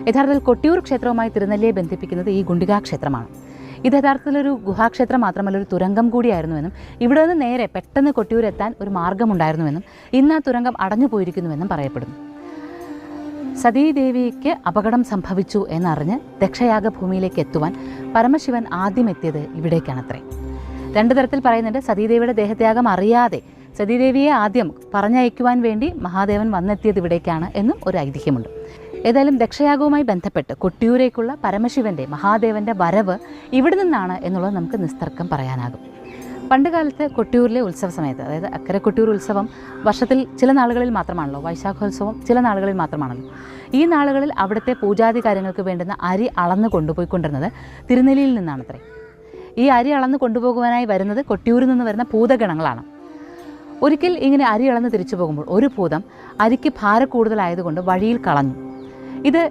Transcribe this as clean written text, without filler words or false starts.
യഥാർത്ഥത്തിൽ കൊട്ടിയൂർ ക്ഷേത്രവുമായി തിരുനെല്ലിയെ ബന്ധിപ്പിക്കുന്നത് ഈ ഗുണ്ടികാ ക്ഷേത്രമാണ്. ഇത് യഥാർത്ഥത്തിലൊരു ഗുഹാക്ഷേത്രം മാത്രമല്ല, ഒരു തുരങ്കം കൂടിയായിരുന്നുവെന്നും ഇവിടെ നിന്ന് നേരെ പെട്ടെന്ന് കൊട്ടിയൂരെത്താൻ ഒരു മാർഗ്ഗമുണ്ടായിരുന്നുവെന്നും ഇന്ന് ആ തുരങ്കം അടഞ്ഞു പോയിരിക്കുന്നുവെന്നും പറയപ്പെടുന്നു. സതീദേവിക്ക് അപകടം സംഭവിച്ചു എന്നറിഞ്ഞ് ദക്ഷയാഗ ഭൂമിയിലേക്ക് എത്തുവാൻ പരമശിവൻ ആദ്യം എത്തിയത് ഇവിടേക്കാണത്രേ. രണ്ടു തരത്തിൽ പറയുന്നുണ്ട്. സതീദേവിയുടെ ദേഹത്യാഗം അറിയാതെ സതീദേവിയെ ആദ്യം പറഞ്ഞയക്കുവാൻ വേണ്ടി മഹാദേവൻ വന്നെത്തിയത് ഇവിടേക്കാണ് എന്നും ഒരു ഐതിഹ്യമുണ്ട്. ഏതായാലും ദക്ഷയാഗവുമായി ബന്ധപ്പെട്ട് കൊട്ടിയൂരേക്കുള്ള പരമശിവൻ്റെ മഹാദേവൻ്റെ വരവ് ഇവിടെ നിന്നാണ് എന്നുള്ളത് നമുക്ക് നിസ്തർക്കം പറയാനാകും. പണ്ടുകാലത്ത് കൊട്ടിയൂരിലെ ഉത്സവ സമയത്ത്, അതായത് അക്കരെ കൊട്ടിയൂർ ഉത്സവം വർഷത്തിൽ ചില നാളുകളിൽ മാത്രമാണല്ലോ, വൈശാഖോത്സവം ചില നാളുകളിൽ മാത്രമാണല്ലോ. ഈ നാളുകളിൽ അവിടുത്തെ പൂജാതി കാര്യങ്ങൾക്ക് വേണ്ടുന്ന അരി അളന്ന് കൊണ്ടുപോയിക്കൊണ്ടിരുന്നത് തിരുനെല്ലിയിൽ നിന്നാണത്രേ. ഈ അരി അളന്ന് കൊണ്ടുപോകുവാനായി വരുന്നത് കൊട്ടിയൂരിൽ നിന്ന് വരുന്ന ഭൂതഗണങ്ങളാണ്. ഒരിക്കൽ ഇങ്ങനെ അരി അളന്ന് തിരിച്ചു പോകുമ്പോൾ ഒരു ഭൂതം അരിക്ക് ഭാരം കൂടുതലായതുകൊണ്ട് വഴിയിൽ കളഞ്ഞു. ഇത്